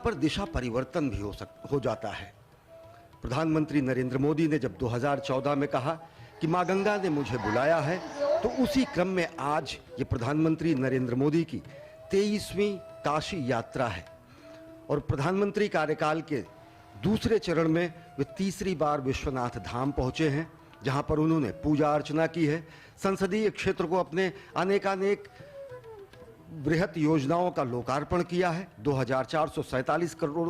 पर दिशा परिवर्तन भी हो जाता है। प्रधानमंत्री नरेंद्र मोदी ने जब 2014 में कहा कि मां गंगा ने मुझे बुलाया है, तो उसी क्रम में आज ये प्रधानमंत्री नरेंद्र मोदी की 23वीं काशी यात्रा है और प्रधानमंत्री कार्यकाल के दूसरे चरण में वे तीसरी बार विश्वनाथ धाम पहुंचे हैं, जहां पर उन्होंने पूजा अर्चना की है। संसदीय क्षेत्र को अपने अनेकानेक बृहत योजनाओं का लोकार्पण किया है। 2447 करोड़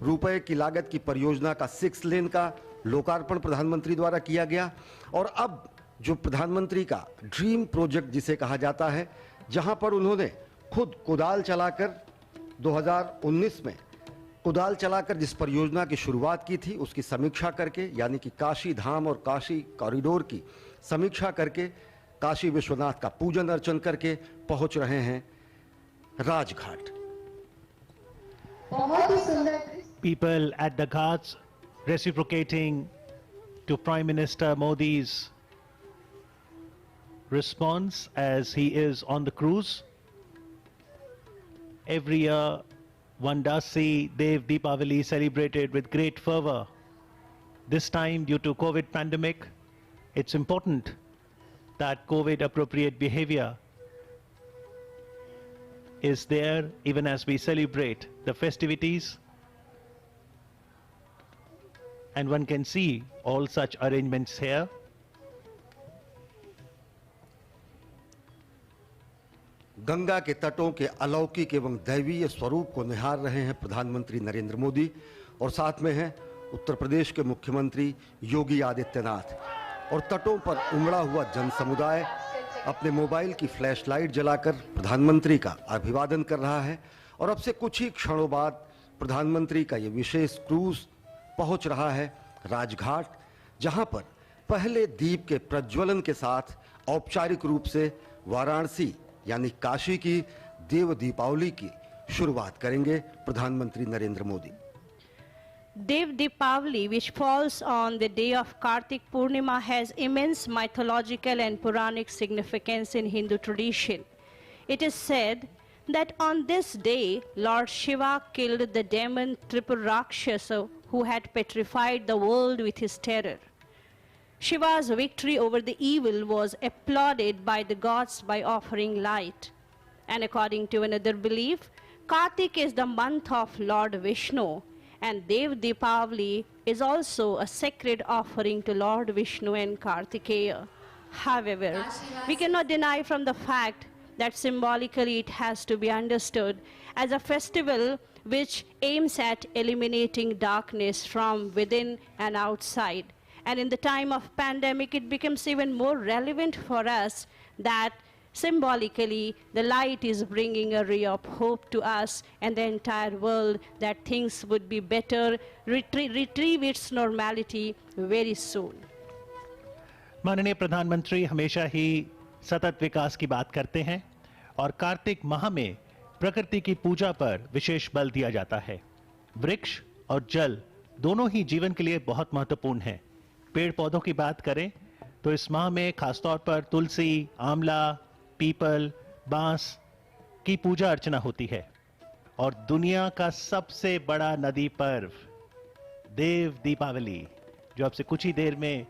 रुपए की लागत की परियोजना का 6 लेन का लोकार्पण प्रधानमंत्री द्वारा किया गया और अब जो प्रधानमंत्री का ड्रीम प्रोजेक्ट जिसे कहा जाता है, जहां पर उन्होंने खुद कुदाल चलाकर 2019 में कुदाल चलाकर जिस परियोजना की शुरुआत की थी उसकी समीक्षा करके, यानी कि काशी धाम और काशी कॉरिडोर की समीक्षा करके, काशी विश्वनाथ का पूजन अर्चन करके पहुंच रहे हैं राजघाट। बहुत ही सुंदर। People at the ghats reciprocating to Prime Minister Modi's response as he is on the cruise. Every year one does see Dev Deepavali celebrated with great fervor. This time, due to COVID pandemic, it's important that COVID appropriate behavior is there even as we celebrate the festivities, and one can see all such arrangements here. Ganga के तटों के अलौकिक एवं दैवीय स्वरूप को निहार रहे हैं प्रधानमंत्री नरेंद्र मोदी और साथ में हैं उत्तर प्रदेश के मुख्यमंत्री योगी आदित्यनाथ। और तटों पर उमड़ा हुआ जन समुदाय अपने मोबाइल की फ्लैश लाइट जलाकर प्रधानमंत्री का अभिवादन कर रहा है और अब से कुछ ही क्षणों बाद प्रधानमंत्री का ये विशेष क्रूज पहुंच रहा है राजघाट, जहां पर पहले दीप के प्रज्वलन के साथ औपचारिक रूप से वाराणसी यानी काशी की देव दीपावली की शुरुआत करेंगे प्रधानमंत्री Narendra Modi. Dev Deepavali, which falls on the day of Kartik Purnima, has immense mythological and Puranic significance in Hindu tradition. It is said that on this day, Lord Shiva killed the demon Tripurakshasa who had petrified the world with his terror. Shiva's victory over the evil was applauded by the gods by offering light. And according to another belief, Kartik is the month of Lord Vishnu, and Dev Deepavali is also a sacred offering to Lord Vishnu and Kartikeya. However, we cannot deny from the fact that symbolically it has to be understood as a festival which aims at eliminating darkness from within and outside. And in the time of pandemic, it becomes even more relevant for us that symbolically the light is bringing a ray of hope to us and the entire world that things would be better, retrieve its normality very soon. माननीय प्रधानमंत्री हमेशा ही सतत विकास की बात करते हैं और कार्तिक माह में प्रकृति की पूजा पर विशेष बल दिया जाता है। वृक्ष और जल दोनों ही जीवन के लिए बहुत महत्वपूर्ण हैं। पेड़ पौधों की बात करें तो इस माह में खासतौर पर तुलसी, आंवला, पीपल, बांस की पूजा अर्चना होती है और दुनिया का सबसे बड़ा नदी पर्व देव दीपावली, जो अब से कुछ ही देर में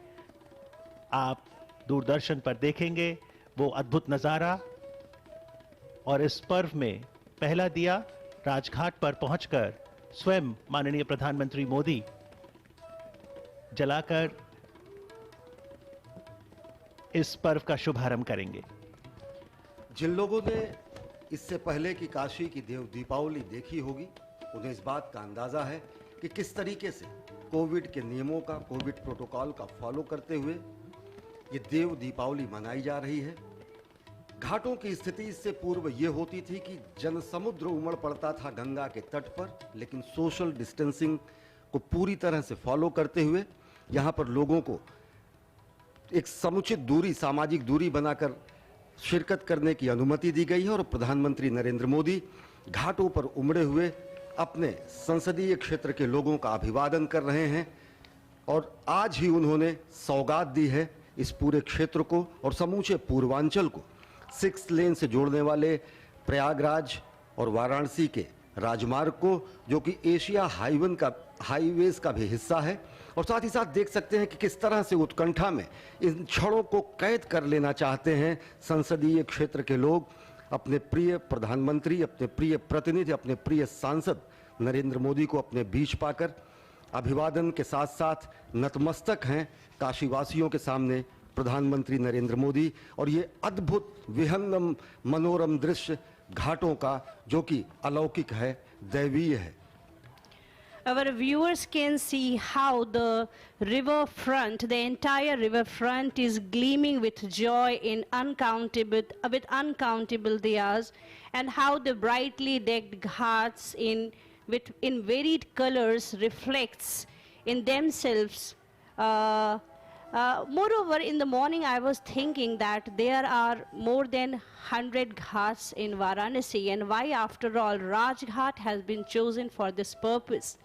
आप दूरदर्शन पर देखेंगे, वो अद्भुत नजारा। और इस पर्व में पहला दिया राजघाट पर पहुंचकर स्वयं माननीय प्रधानमंत्री मोदी जलाकर इस पर्व का शुभारंभ करेंगे। जिन लोगों ने इससे पहले की काशी की देव दीपावली देखी होगी, उन्हें इस बात का अंदाजा है कि किस तरीके से कोविड के नियमों का, कोविड प्रोटोकॉल का फॉलो करते हुए ये देव दीपावली मनाई जा रही है। घाटों की स्थिति इससे पूर्व ये होती थी कि जनसमुद्र उमड़ पड़ता था गंगा के तट पर, लेकिन सोशल डिस्टेंसिंग को पूरी तरह से फॉलो करते हुए यहाँ पर लोगों को एक समुचित दूरी, सामाजिक दूरी बनाकर शिरकत करने की अनुमति दी गई है और प्रधानमंत्री नरेंद्र मोदी घाटों पर उमड़े हुए अपने संसदीय क्षेत्र के लोगों का अभिवादन कर रहे हैं और आज ही उन्होंने सौगात दी है इस पूरे क्षेत्र को और समूचे पूर्वांचल को 6 लेन से जोड़ने वाले प्रयागराज और वाराणसी के राजमार्ग को, जो कि एशिया हाईवेज का भी हिस्सा है। और साथ ही साथ देख सकते हैं कि किस तरह से उत्कंठा में इन क्षणों को कैद कर लेना चाहते हैं संसदीय क्षेत्र के लोग, अपने प्रिय प्रधानमंत्री, अपने प्रिय प्रतिनिधि, अपने प्रिय सांसद नरेंद्र मोदी को अपने बीच पाकर अभिवादन के साथ साथ नतमस्तक हैं काशीवासियों के सामने प्रधानमंत्री नरेंद्र मोदी। और ये अद्भुत विहंगम मनोरम दृश्य घाटों का, जो कि अलौकिक है, दैवीय है। Our viewers can see how the river front, the entire river front is gleaming with joy with uncountable diyas, and how the brightly decked ghats in varied colors reflects in themselves. Moreover, in the morning I was thinking that there are more than 100 ghats in Varanasi, and why after all Rajghat has been chosen for this purpose.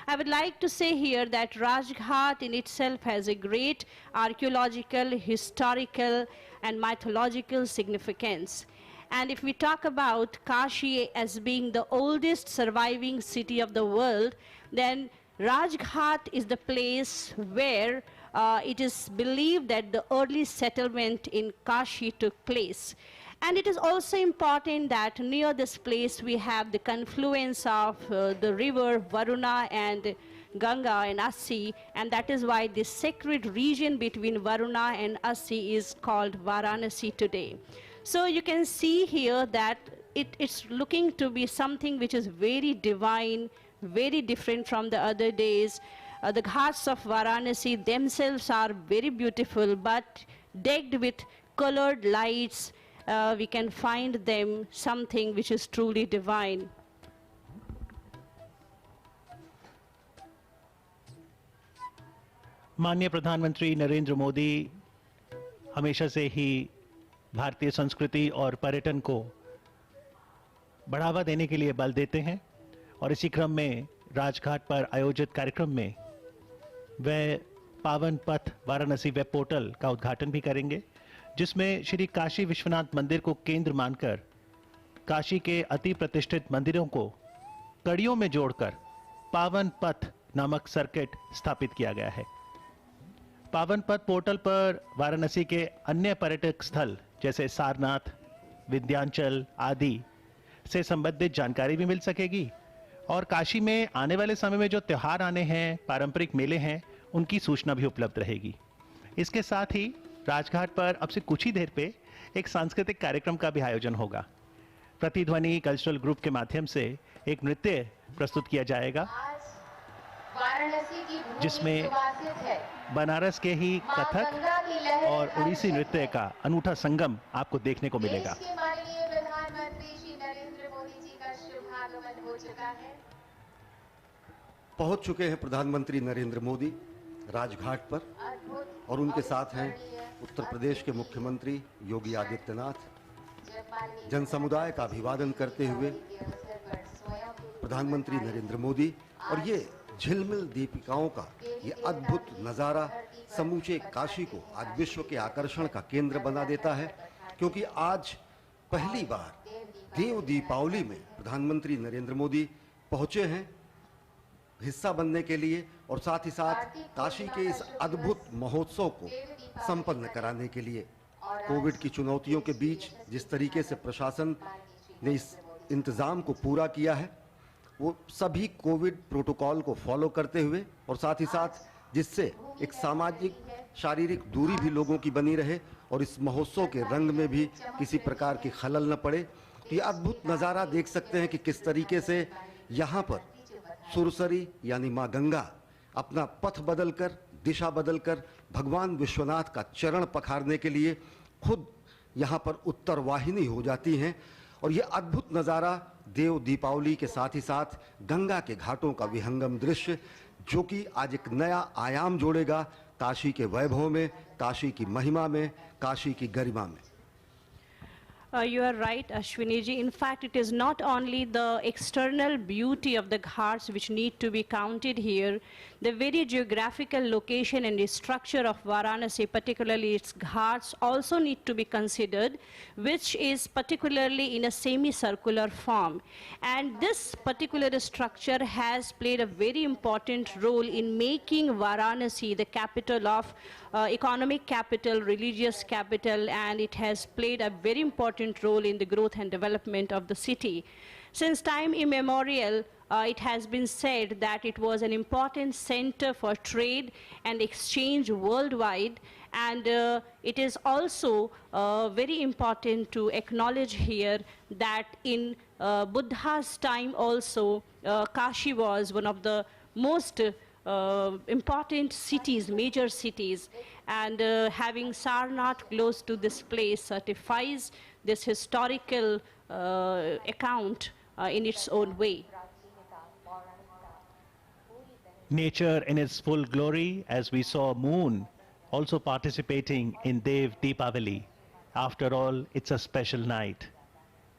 I would like to say here that Rajghat in itself has a great archaeological, historical and mythological significance. And if we talk about Kashi as being the oldest surviving city of the world, then Rajghat is the place where it is believed that the early settlement in Kashi took place. And it is also important that near this place we have the confluence of the river Varuna and Ganga and Assi, and that is why this sacred region between Varuna and Assi is called Varanasi today. So you can see here that it's looking to be something which is very divine, very different from the other days. The ghats of Varanasi themselves are very beautiful, but decked with colored lights, we can find them something which is truly divine. माननीय प्रधानमंत्री नरेंद्र मोदी हमेशा से ही भारतीय संस्कृति और पर्यटन को बढ़ावा देने के लिए बल देते हैं, और इसी क्रम में राजघाट पर आयोजित कार्यक्रम में वे पावन पथ वाराणसी वेब पोर्टल का उद्घाटन भी करेंगे, जिसमें श्री काशी विश्वनाथ मंदिर को केंद्र मानकर काशी के अति प्रतिष्ठित मंदिरों को कड़ियों में जोड़कर पावन पथ नामक सर्किट स्थापित किया गया है। पावन पथ पोर्टल पर वाराणसी के अन्य पर्यटक स्थल जैसे सारनाथ, विंध्याचल आदि से संबंधित जानकारी भी मिल सकेगी, और काशी में आने वाले समय में जो त्योहार आने हैं, पारंपरिक मेले हैं, उनकी सूचना भी उपलब्ध रहेगी। इसके साथ ही राजघाट पर अब से कुछ ही देर पे एक सांस्कृतिक कार्यक्रम का भी आयोजन होगा। प्रतिध्वनि कल्चरल ग्रुप के माध्यम से एक नृत्य प्रस्तुत किया जाएगा, जिसमें बनारस के ही कथक और उड़ीसी नृत्य का अनूठा संगम आपको देखने को मिलेगा। पहुंच चुके हैं प्रधानमंत्री नरेंद्र मोदी राजघाट पर, और उनके साथ हैं उत्तर प्रदेश के मुख्यमंत्री योगी आदित्यनाथ। जन समुदाय का अभिवादन करते हुए प्रधानमंत्री नरेंद्र मोदी, और ये झिलमिल दीपिकाओं का ये अद्भुत नज़ारा समूचे काशी को आज विश्व के आकर्षण का केंद्र बना देता है, क्योंकि आज पहली बार देव दीपावली में प्रधानमंत्री नरेंद्र मोदी पहुंचे हैं हिस्सा बनने के लिए, और साथ ही साथ काशी के इस अद्भुत महोत्सव को संपन्न कराने के लिए। कोविड की चुनौतियों के बीच जिस तरीके से प्रशासन ने इस इंतज़ाम को पूरा किया है, वो सभी कोविड प्रोटोकॉल को फॉलो करते हुए, और साथ ही साथ जिससे एक सामाजिक शारीरिक दूरी भी लोगों की बनी रहे और इस महोत्सव के रंग में भी किसी प्रकार की खलल न पड़े। तो ये अद्भुत नज़ारा देख सकते हैं कि किस तरीके से यहाँ पर सुरसरी यानी माँ गंगा अपना पथ बदलकर, दिशा बदलकर भगवान विश्वनाथ का चरण पखारने के लिए खुद यहाँ पर उत्तर वाहिनी हो जाती हैं। और ये अद्भुत नज़ारा देव दीपावली के साथ ही साथ गंगा के घाटों का विहंगम दृश्य, जो कि आज एक नया आयाम जोड़ेगा काशी के वैभव में, काशी की महिमा में, काशी की गरिमा में। You are right, Ashwini ji. In fact, it is not only the external beauty of the Ghats which need to be counted here. The very geographical location and the structure of Varanasi, particularly its Ghats, also need to be considered, which is particularly in a semicircular form. And this particular structure has played a very important role in making Varanasi the capital of economic capital, religious capital, and it has played a very important role in the growth and development of the city. Since time immemorial, it has been said that it was an important center for trade and exchange worldwide, and it is also very important to acknowledge here that in Buddha's time also, Kashi was one of the most important cities, major cities, and having Sarnath close to this place certifies this historical account in its own way. Nature in its full glory, as we saw moon also participating in Dev Deepavali. After all, it's a special night.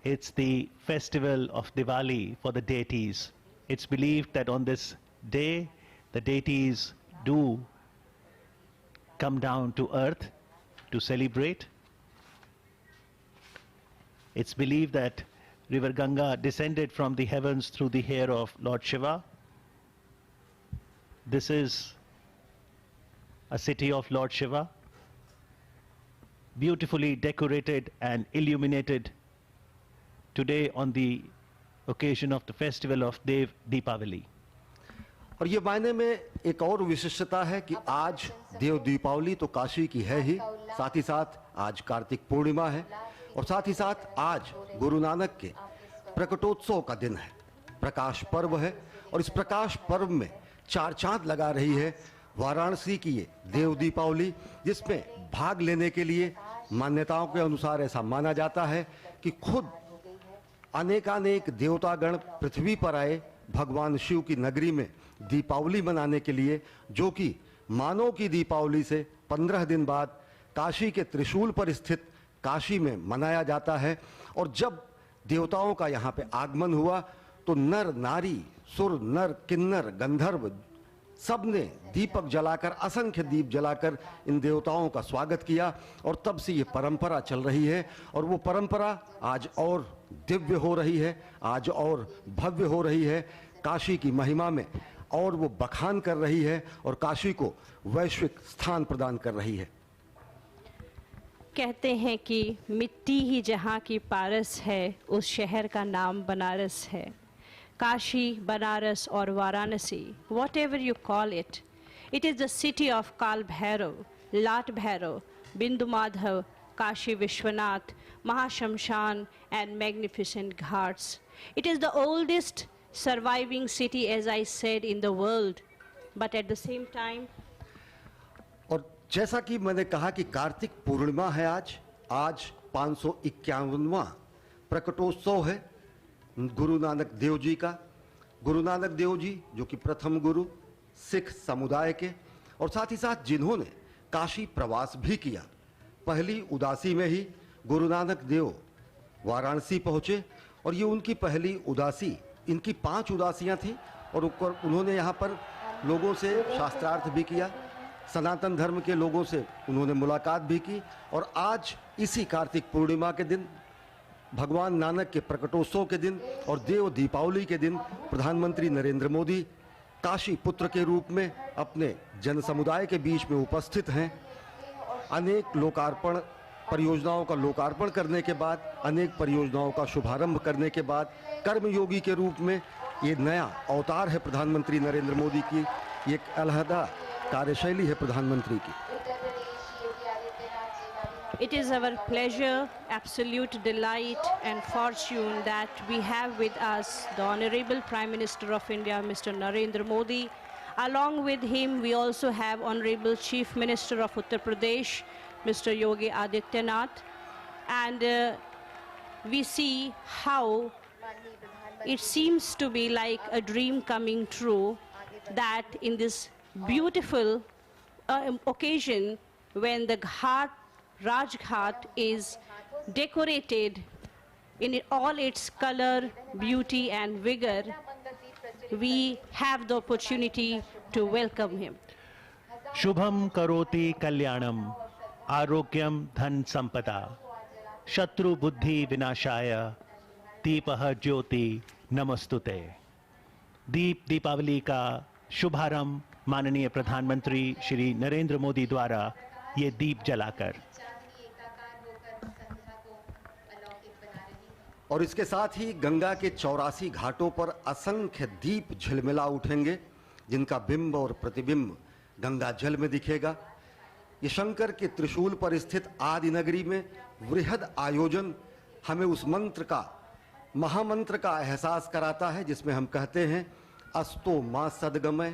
It's the festival of Diwali for the deities. It's believed that on this day, the deities do come down to earth to celebrate. It's believed that River Ganga descended from the heavens through the hair of Lord Shiva. This is a city of Lord Shiva, beautifully decorated and illuminated today on the occasion of the festival of Dev Deepavali. और ये मायने में एक और विशिष्टता है कि आज देव दीपावली तो काशी की है ही, साथ ही साथ आज कार्तिक पूर्णिमा है और साथ ही साथ आज गुरु नानक के प्रकटोत्सव का दिन है, प्रकाश पर्व है। और इस प्रकाश पर्व में चार चांद लगा रही है वाराणसी की ये देव दीपावली, जिसमें भाग लेने के लिए मान्यताओं के अनुसार ऐसा माना जाता है कि खुद अनेकानेक देवतागण पृथ्वी पर आए भगवान शिव की नगरी में दीपावली मनाने के लिए, जो कि मानव की दीपावली से 15 दिन बाद काशी के त्रिशूल पर स्थित काशी में मनाया जाता है। और जब देवताओं का यहाँ पे आगमन हुआ तो नर नारी सुर नर किन्नर गंधर्व सब ने दीपक जलाकर, असंख्य दीप जलाकर इन देवताओं का स्वागत किया और तब से ये परंपरा चल रही है। और वो परंपरा आज और दिव्य हो रही है, आज और भव्य हो रही है, काशी की महिमा में और वो बखान कर रही है और काशी को वैश्विक स्थान प्रदान कर रही है। कहते हैं कि मिट्टी ही जहाँ की पारस है, उस शहर का नाम बनारस है। Kashi, Banaras or Varanasi, whatever you call it, it is the city of Kal Bhairav, Lat Bhairav, Bindu Madhav, Kashi Vishwanath, Mahashamshan and magnificent Ghats. It is the oldest surviving city, as I said, in the world, but at the same time, और जैसा कि मैंने कहा कि कार्तिक पूर्णिमा है आज 551वां प्रकटोत्सव है गुरु नानक देव जी का। गुरु नानक देव जी जो कि प्रथम गुरु सिख समुदाय के, और साथ ही साथ जिन्होंने काशी प्रवास भी किया। पहली उदासी में ही गुरु नानक देव वाराणसी पहुँचे और ये उनकी पहली उदासी, इनकी 5 उदासियाँ थी और उन्होंने यहाँ पर लोगों से शास्त्रार्थ भी किया, सनातन धर्म के लोगों से उन्होंने मुलाकात भी की। और आज इसी कार्तिक पूर्णिमा के दिन, भगवान नानक के प्रकटोत्सव के दिन और देव दीपावली के दिन प्रधानमंत्री नरेंद्र मोदी काशी पुत्र के रूप में अपने जन समुदाय के बीच में उपस्थित हैं। अनेक लोकार्पण परियोजनाओं का लोकार्पण करने के बाद, अनेक परियोजनाओं का शुभारंभ करने के बाद कर्मयोगी के रूप में ये नया अवतार है प्रधानमंत्री नरेंद्र मोदी की, ये एक अलहदा कार्यशैली है प्रधानमंत्री की। it is our pleasure, absolute delight and fortune that we have with us the Honorable Prime Minister of India, Mr. Narendra Modi. Along with him, we also have Honorable Chief Minister of Uttar Pradesh, Mr. Yogi Adityanath. And we see how it seems to be like a dream coming true that in this beautiful occasion when the Rajghat is decorated in all its color, beauty and vigor, we have the opportunity to welcome him. Shubham करोति कल्याणम आरोग्यम धन संपदा शत्रु बुद्धि विनाशाय दीपः ज्योति नमस्तुते। दीपावली का शुभारंभ माननीय प्रधानमंत्री श्री नरेंद्र मोदी द्वारा ये दीप जलाकर। और इसके साथ ही गंगा के 84 घाटों पर असंख्य दीप झिलमिला उठेंगे, जिनका बिंब और प्रतिबिंब गंगा जल में दिखेगा। ये शंकर के त्रिशूल पर स्थित आदि नगरी में वृहद आयोजन हमें उस मंत्र का, महामंत्र का एहसास कराता है जिसमें हम कहते हैं, अस्तो मां सद्गमय,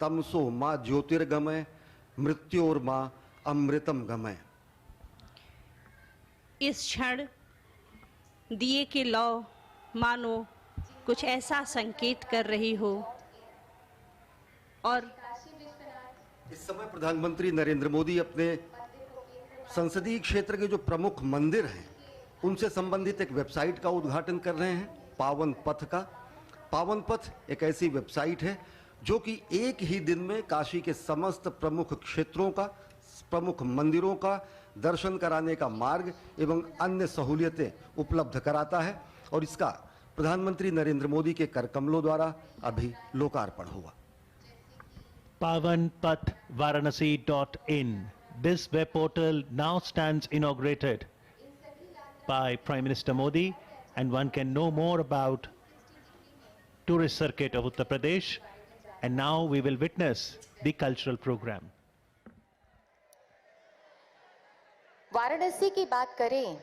तमसो मां ज्योतिर्गमय, मृत्योर मां अमृतम गमय। इस क्षण दिए की लौ मानो कुछ ऐसा संकेत कर रही हो, और इस समय प्रधानमंत्री नरेंद्र मोदी अपने संसदीय क्षेत्र के जो प्रमुख मंदिर हैं उनसे संबंधित एक वेबसाइट का उद्घाटन कर रहे हैं, पावन पथ का। पावन पथ एक ऐसी वेबसाइट है जो कि एक ही दिन में काशी के समस्त प्रमुख क्षेत्रों का, प्रमुख मंदिरों का दर्शन कराने का मार्ग एवं अन्य सहूलियतें उपलब्ध कराता है, और इसका प्रधानमंत्री नरेंद्र मोदी के कर कमलों द्वारा अभी लोकार्पण हुआ। pawanpathvaranasi.in. This web portal now stands inaugurated by Prime Minister Modi, and one can know more about tourist circuit of Uttar Pradesh. And now we will witness the cultural program. Varanasi की बात करें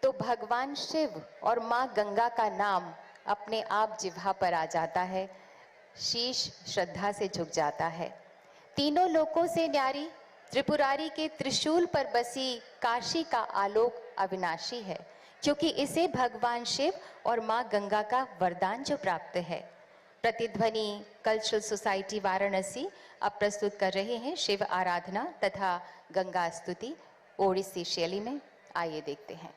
तो भगवान शिव और मां गंगा का नाम अपने आप जिह्वा पर आ जाता है, शीश श्रद्धा से झुक जाता है। तीनों लोकों से न्यारी त्रिपुरारी के त्रिशूल पर बसी काशी का आलोक अविनाशी है, क्योंकि इसे भगवान शिव और मां गंगा का वरदान जो प्राप्त है। प्रतिध्वनि कल्चरल सोसाइटी वाराणसी अब प्रस्तुत कर रहे हैं शिव आराधना तथा गंगा स्तुति ओडिसी शैली में। आइए देखते हैं।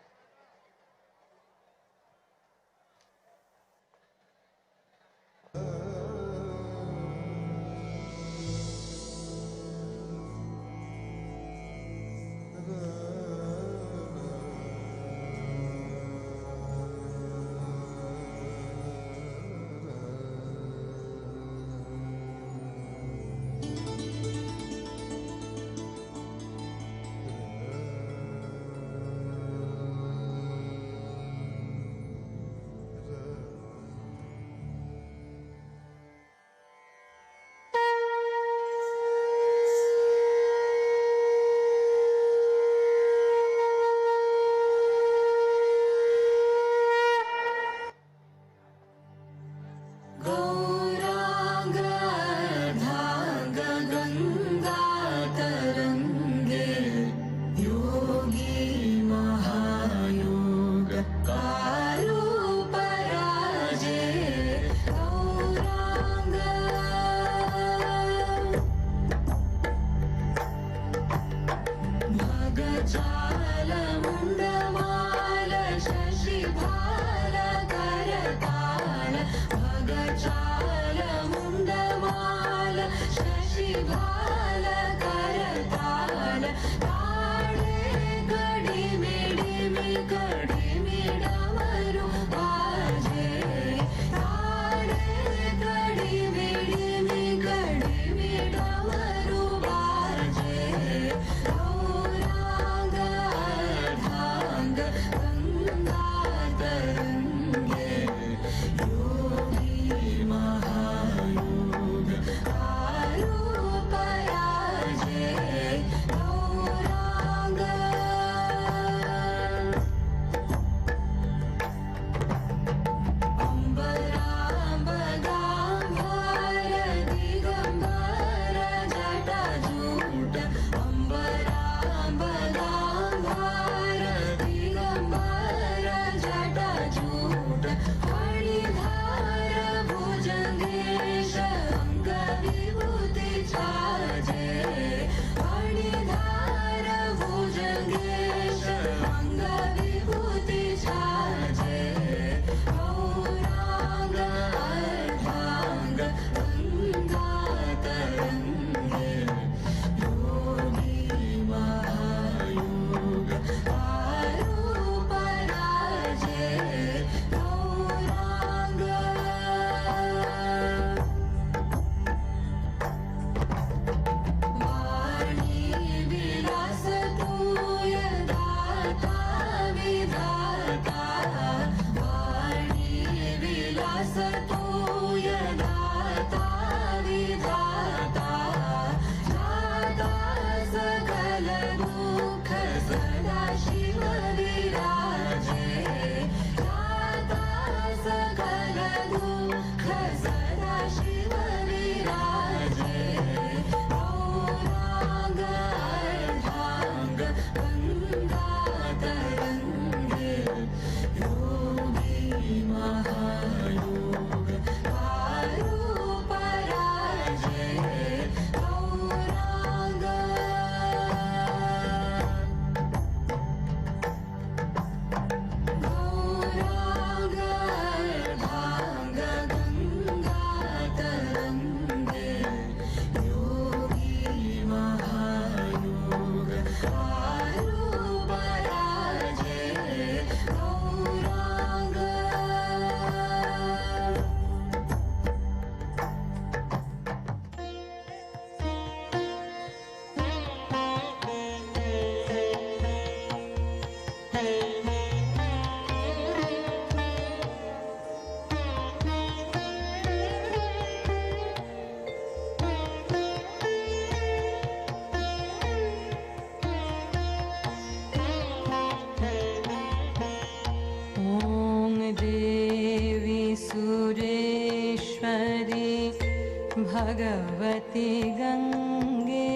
भगवती गंगे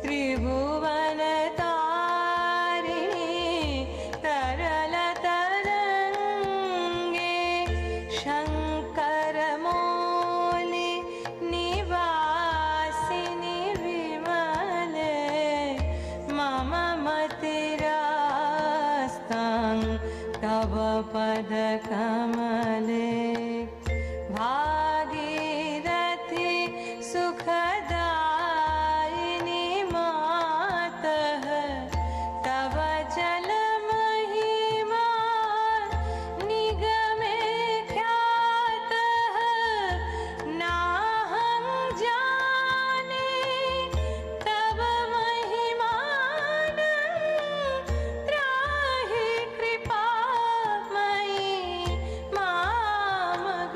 त्रिभुवनतारिणी तरल तरंगे शंकर मौली निवासिनी विमले मम मतिरास्तं तव पद कमले भागीरथी सुखदायिनी मातः तव जल महिमा निगमे ख्यातः नाहं जाने तव महिमानं त्राहि कृपामयि मामगानम्।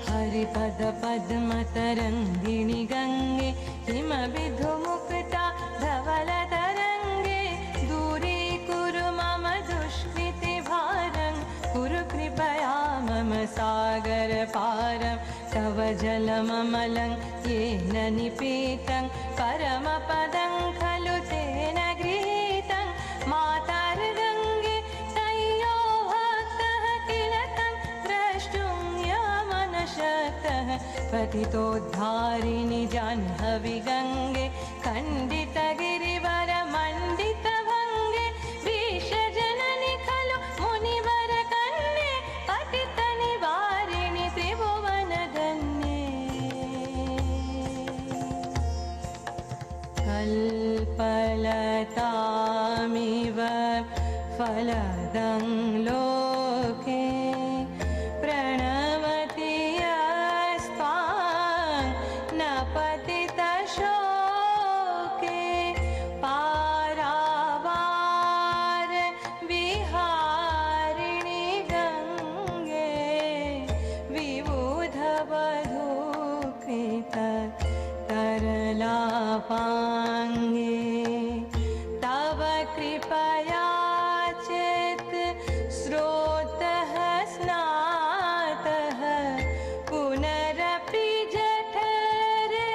हरिपद पद्म तरंगिणी गंगे हिमविधुमुक्ता धवल तरंगे दूरीकुरु मम दुष्कृति भारं कुरु कृपया मम सागर पारं तव जलममलं येन निपीतं परमपदं खलु तेन गृहीतं मातर्गङ्गे तय्यो भक्तः किल तं द्रष्टुं यमनशक्तः पतितोद्धारिणि जाह्नवी गङ्गे खण्डितगिरिवर मण्डितभङ्गे विषजननि खलु मुनिवर कन्ये पतितनिवारिणि त्रिभुवनगण्ये कल्पलतामिव फलदं लोके प्रणमति यस्त्वां न पतितशोके पारावार विहारिणि गङ्गे विबुधवधूकृत तरलापाङ्गे तव कृपया चेत् स्रोतः स्नातः पुनरपि जठरे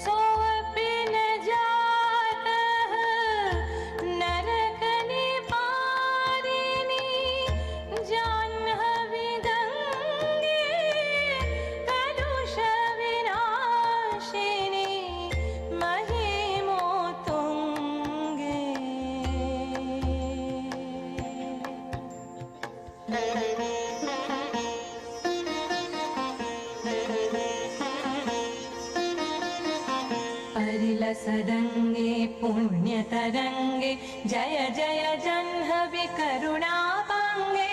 सोऽपि न जातः नरकनिवारिणि जाह्नवी गङ्गे कलुषविनाशिनी महिमोत्तुङ्गे। परिलसदङ्गे पुण्यतरङ्गे जय जय जह्नवी करुणापाङ्गे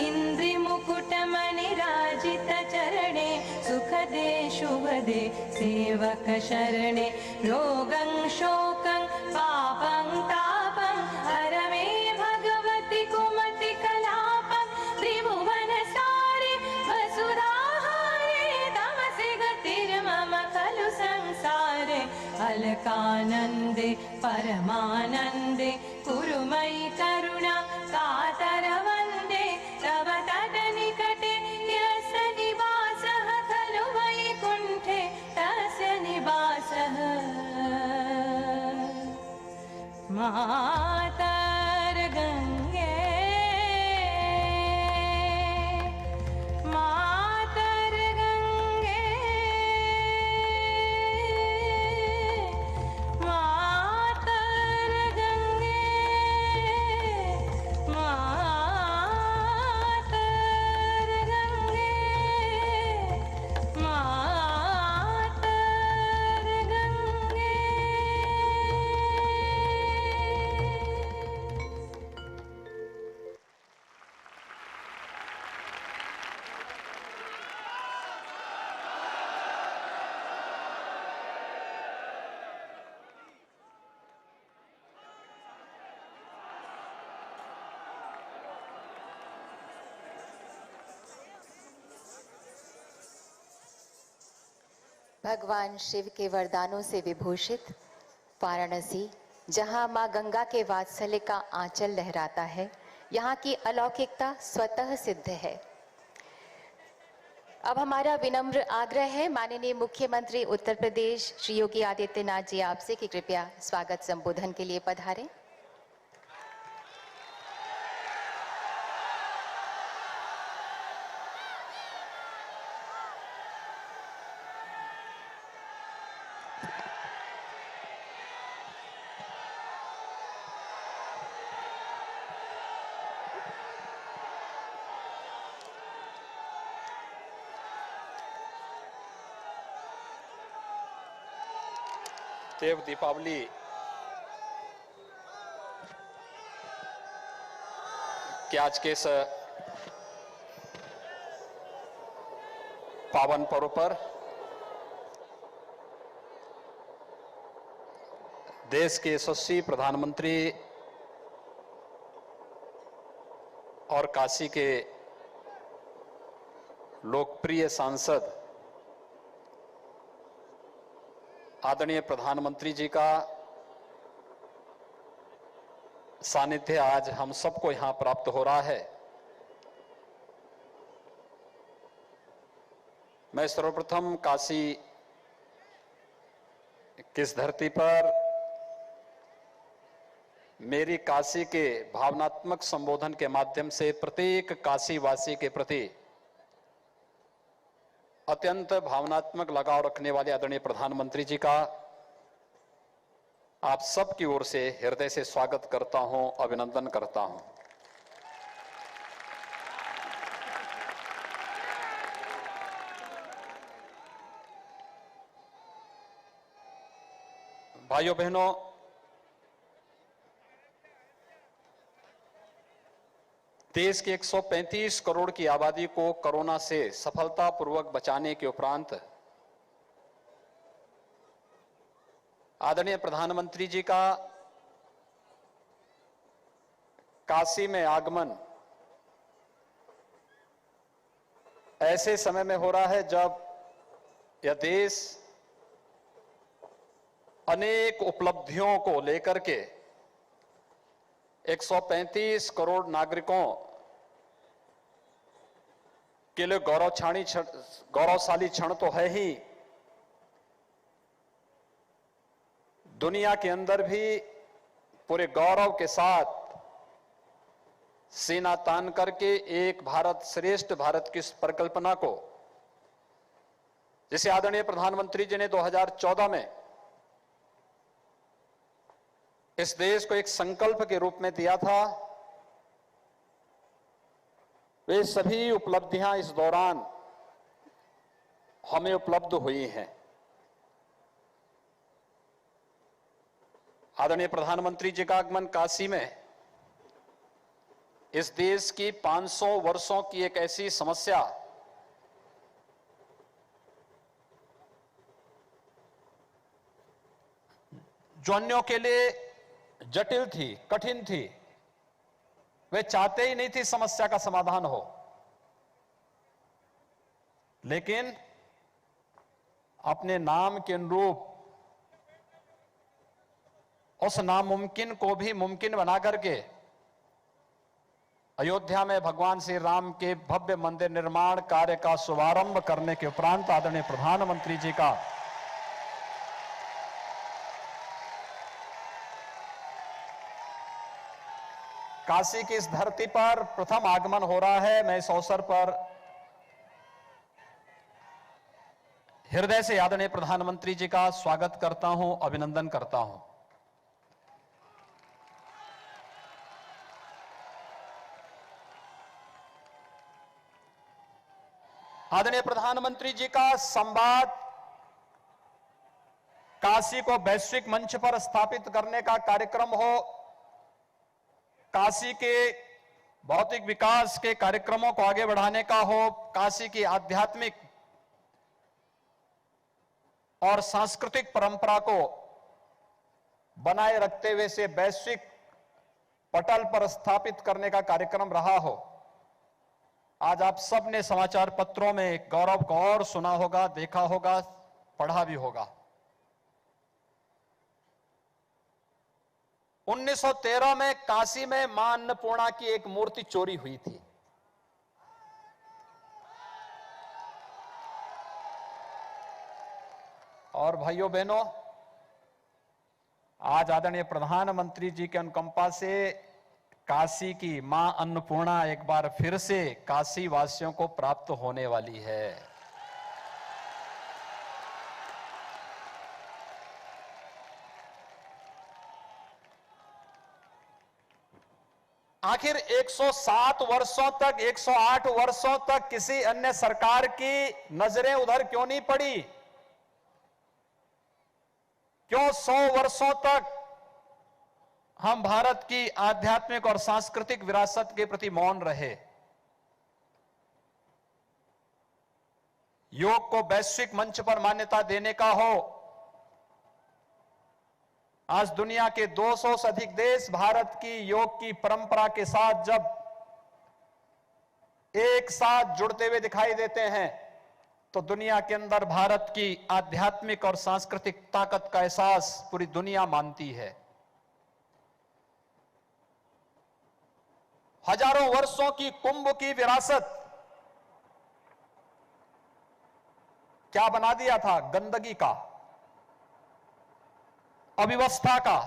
इन्द्रिमुकुटमणिराजितचरणे सुखदे शुभदे सेवक शरणे रोगं शोकं पापं तापं हर मे भगवति कुमति कलापं त्रिभुवनसारे वसुधाहारे तमसि गतिर्मम खलु संसारे अलकानन्दे परमानन्दे कुरु मयि करुणा कातर वन्दे तव तटनिकटे यस्य निवासः खलु वैकुण्ठे तस्य निवासः मातर्गङ्गे मातर्गङ्गे मातर्गङ्गे मातर्गङ्गे मातर्गङ्गे भगवान शिव के वरदानों से विभूषित वाराणसी, जहां मां गंगा के वात्सल्य का आंचल लहराता है, यहाँ की अलौकिकता स्वतः सिद्ध है। अब हमारा विनम्र आग्रह है माननीय मुख्यमंत्री उत्तर प्रदेश श्री योगी आदित्यनाथ जी आपसे कि कृपया स्वागत संबोधन के लिए पधारें। देव दीपावली के आज के इस पावन पर्व पर देश के यशस्वी प्रधानमंत्री और काशी के लोकप्रिय सांसद आदरणीय प्रधानमंत्री जी का सानिध्य आज हम सबको यहां प्राप्त हो रहा है। मैं सर्वप्रथम काशी किस धरती पर मेरी काशी के भावनात्मक संबोधन के माध्यम से प्रत्येक काशीवासी के प्रति अत्यंत भावनात्मक लगाव रखने वाले आदरणीय प्रधानमंत्री जी का आप सब की ओर से हृदय से स्वागत करता हूं, अभिनंदन करता हूं। भाइयों बहनों, देश के 135 करोड़ की आबादी को कोरोना से सफलतापूर्वक बचाने के उपरांत आदरणीय प्रधानमंत्री जी का काशी में आगमन ऐसे समय में हो रहा है जब यह देश अनेक उपलब्धियों को लेकर के 135 करोड़ नागरिकों के लिए गौरवशाली क्षण तो है ही, दुनिया के अंदर भी पूरे गौरव के साथ सीना तान करके एक भारत श्रेष्ठ भारत की इस परिकल्पना को, जिसे आदरणीय प्रधानमंत्री जी ने 2014 में इस देश को एक संकल्प के रूप में दिया था, वे सभी उपलब्धियां इस दौरान हमें उपलब्ध हुई हैं। आदरणीय प्रधानमंत्री जी का आगमन काशी में इस देश की 500 वर्षों की एक ऐसी समस्या जो अन्यों के लिए जटिल थी, कठिन थी, वे चाहते ही नहीं थी समस्या का समाधान हो, लेकिन अपने नाम के अनुरूप उस नामुमकिन को भी मुमकिन बना करके अयोध्या में भगवान श्री राम के भव्य मंदिर निर्माण कार्य का शुभारंभ करने के उपरांत आदरणीय प्रधानमंत्री जी का काशी की इस धरती पर प्रथम आगमन हो रहा है। मैं इस अवसर पर हृदय से आदरणीय प्रधानमंत्री जी का स्वागत करता हूं, अभिनंदन करता हूं। आदरणीय प्रधानमंत्री जी का संवाद काशी को वैश्विक मंच पर स्थापित करने का कार्यक्रम हो, काशी के भौतिक विकास के कार्यक्रमों को आगे बढ़ाने का हो, काशी की आध्यात्मिक और सांस्कृतिक परंपरा को बनाए रखते हुए से वैश्विक पटल पर स्थापित करने का कार्यक्रम रहा हो। आज आप सब ने समाचार पत्रों में गौरव को और सुना होगा, देखा होगा पढ़ा भी होगा। 1913 में काशी में मां अन्नपूर्णा की एक मूर्ति चोरी हुई थी। और भाइयों बहनों, आज आदरणीय प्रधानमंत्री जी के अनुकंपा से काशी की मां अन्नपूर्णा एक बार फिर से काशी वासियों को प्राप्त होने वाली है। आखिर 107 वर्षों तक, 108 वर्षों तक किसी अन्य सरकार की नजरें उधर क्यों नहीं पड़ी? क्यों 100 वर्षों तक हम भारत की आध्यात्मिक और सांस्कृतिक विरासत के प्रति मौन रहे? योग को वैश्विक मंच पर मान्यता देने का हो, आज दुनिया के 200 से अधिक देश भारत की योग की परंपरा के साथ जब एक साथ जुड़ते हुए दिखाई देते हैं, तो दुनिया के अंदर भारत की आध्यात्मिक और सांस्कृतिक ताकत का एहसास पूरी दुनिया मानती है। हजारों वर्षों की कुंभ की विरासत क्या बना दिया था? गंदगी का, अव्यवस्था का।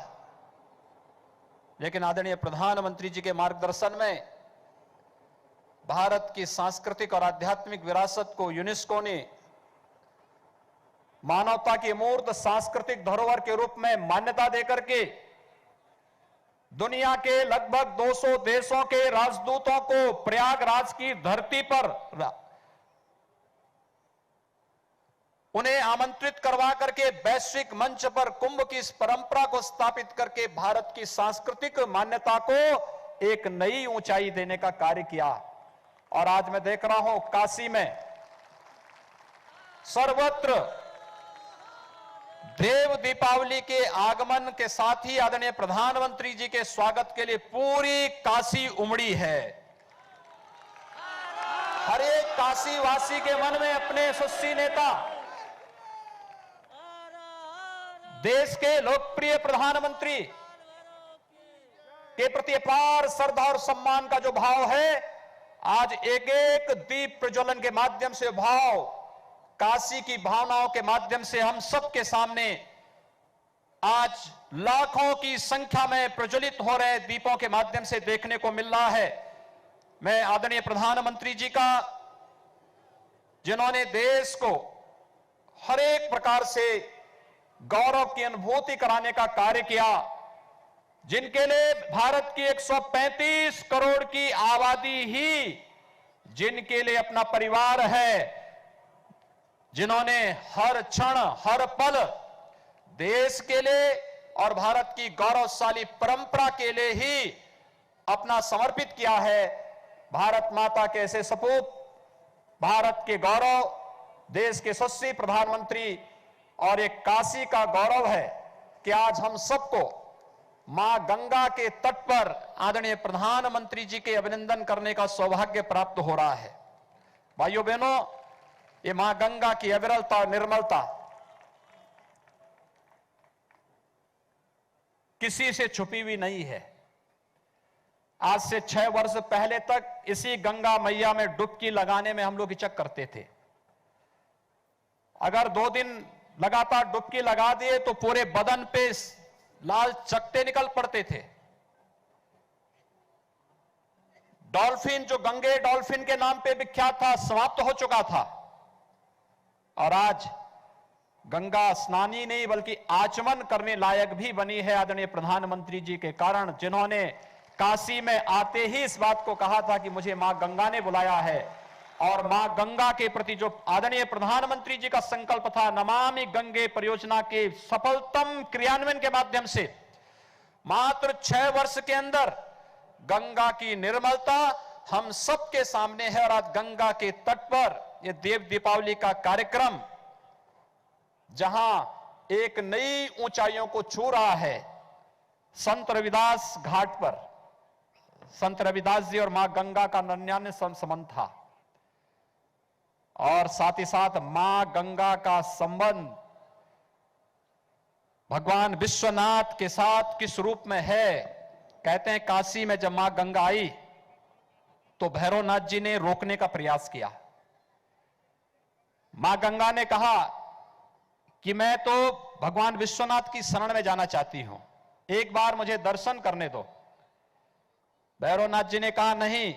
लेकिन आदरणीय प्रधानमंत्री जी के मार्गदर्शन में भारत की सांस्कृतिक और आध्यात्मिक विरासत को यूनेस्को ने मानवता की अमूर्त सांस्कृतिक धरोहर के रूप में मान्यता देकर के दुनिया के लगभग 200 देशों के राजदूतों को प्रयागराज की धरती पर उन्हें आमंत्रित करवा करके वैश्विक मंच पर कुंभ की इस परंपरा को स्थापित करके भारत की सांस्कृतिक मान्यता को एक नई ऊंचाई देने का कार्य किया। और आज मैं देख रहा हूं काशी में सर्वत्र देव दीपावली के आगमन के साथ ही आदरणीय प्रधानमंत्री जी के स्वागत के लिए पूरी काशी उमड़ी है। हर एक काशी वासी के मन में अपने यशस्वी नेता, देश के लोकप्रिय प्रधानमंत्री के प्रति अपार श्रद्धा और सम्मान का जो भाव है, आज एक एक दीप प्रज्वलन के माध्यम से भाव काशी की भावनाओं के माध्यम से हम सबके सामने आज लाखों की संख्या में प्रज्वलित हो रहे दीपों के माध्यम से देखने को मिल रहा है। मैं आदरणीय प्रधानमंत्री जी का, जिन्होंने देश को हर एक प्रकार से गौरव की अनुभूति कराने का कार्य किया, जिनके लिए भारत की 135 करोड़ की आबादी ही जिनके लिए अपना परिवार है, जिन्होंने हर क्षण हर पल देश के लिए और भारत की गौरवशाली परंपरा के लिए ही अपना समर्पित किया है। भारत माता के ऐसे सपूत, भारत के गौरव, देश के यशस्वी प्रधानमंत्री और एक काशी का गौरव है कि आज हम सबको मां गंगा के तट पर आदरणीय प्रधानमंत्री जी के अभिनंदन करने का सौभाग्य प्राप्त हो रहा है। भाइयों बहनों, ये मां गंगा की अविरलता और निर्मलता किसी से छुपी हुई नहीं है। आज से 6 वर्ष पहले तक इसी गंगा मैया में डुबकी लगाने में हम लोग हिचक करते थे। अगर 2 दिन लगातार डुबकी लगा दिए तो पूरे बदन पे लाल चकत्ते निकल पड़ते थे। डॉल्फिन, जो गंगे डॉल्फिन के नाम पे विख्यात था, समाप्त हो चुका था। और आज गंगा स्नान ही नहीं बल्कि आचमन करने लायक भी बनी है आदरणीय प्रधानमंत्री जी के कारण, जिन्होंने काशी में आते ही इस बात को कहा था कि मुझे मां गंगा ने बुलाया है। और मां गंगा के प्रति जो आदरणीय प्रधानमंत्री जी का संकल्प था, नमामि गंगे परियोजना के सफलतम क्रियान्वयन के माध्यम से मात्र 6 वर्ष के अंदर गंगा की निर्मलता हम सबके सामने है। और आज गंगा के तट पर यह देव दीपावली का कार्यक्रम जहां एक नई ऊंचाइयों को छू रहा है, संत रविदास घाट पर संत रविदास जी और मां गंगा का 99 संबंध था। और साथ ही साथ मां गंगा का संबंध भगवान विश्वनाथ के साथ किस रूप में है। कहते हैं काशी में जब मां गंगा आई तो भैरवनाथ जी ने रोकने का प्रयास किया। मां गंगा ने कहा कि मैं तो भगवान विश्वनाथ की शरण में जाना चाहती हूं, एक बार मुझे दर्शन करने दो। भैरवनाथ जी ने कहा नहीं,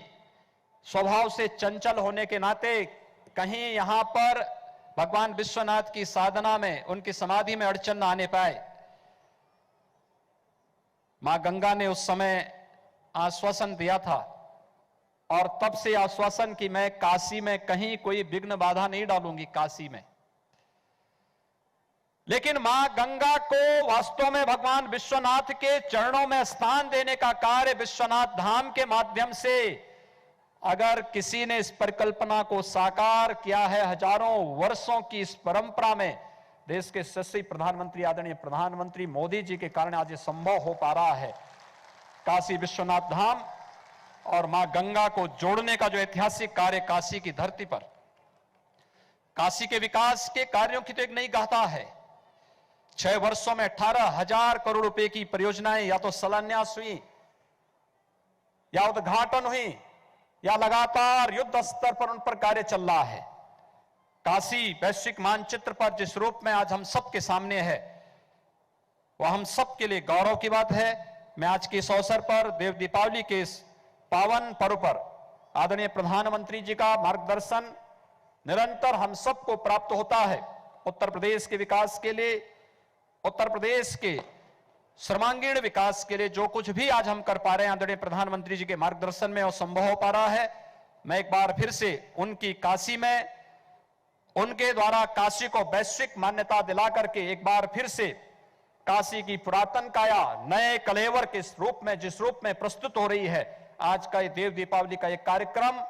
स्वभाव से चंचल होने के नाते कहीं यहां पर भगवान विश्वनाथ की साधना में, उनकी समाधि में अड़चन न आने पाए। मां गंगा ने उस समय आश्वासन दिया था और तब से आश्वासन कि मैं काशी में कहीं कोई विघ्न बाधा नहीं डालूंगी काशी में। लेकिन मां गंगा को वास्तव में भगवान विश्वनाथ के चरणों में स्थान देने का कार्य विश्वनाथ धाम के माध्यम से अगर किसी ने इस परिकल्पना को साकार किया है, हजारों वर्षों की इस परंपरा में देश के यशस्वी प्रधानमंत्री आदरणीय प्रधानमंत्री मोदी जी के कारण आज ये संभव हो पा रहा है। काशी विश्वनाथ धाम और मां गंगा को जोड़ने का जो ऐतिहासिक कार्य काशी की धरती पर, काशी के विकास के कार्यों की तो एक नई गाथा है। 6 वर्षों में 18,000 करोड़ रुपए की परियोजनाएं या तो शिलान्यास हुई या उद्घाटन हुई या लगातार युद्ध स्तर पर उन पर कार्य चल रहा है। काशी वैश्विक मानचित्र पर जिस रूप में आज हम सबके सामने है, वह हम सबके लिए गौरव की बात है। मैं आज के इस अवसर पर देव दीपावली के इस पावन पर्व पर आदरणीय प्रधानमंत्री जी का मार्गदर्शन निरंतर हम सबको प्राप्त होता है। उत्तर प्रदेश के विकास के लिए, उत्तर प्रदेश के सर्वांगीण विकास के लिए जो कुछ भी आज हम कर पा रहे हैं आदरणीय प्रधानमंत्री जी के मार्गदर्शन में वो संभव हो पा रहा है। मैं एक बार फिर से उनकी काशी में, उनके द्वारा काशी को वैश्विक मान्यता दिला करके एक बार फिर से काशी की पुरातन काया नए कलेवर के रूप में, जिस रूप में प्रस्तुत हो रही है, आज का ये देव दीपावली का एक कार्यक्रम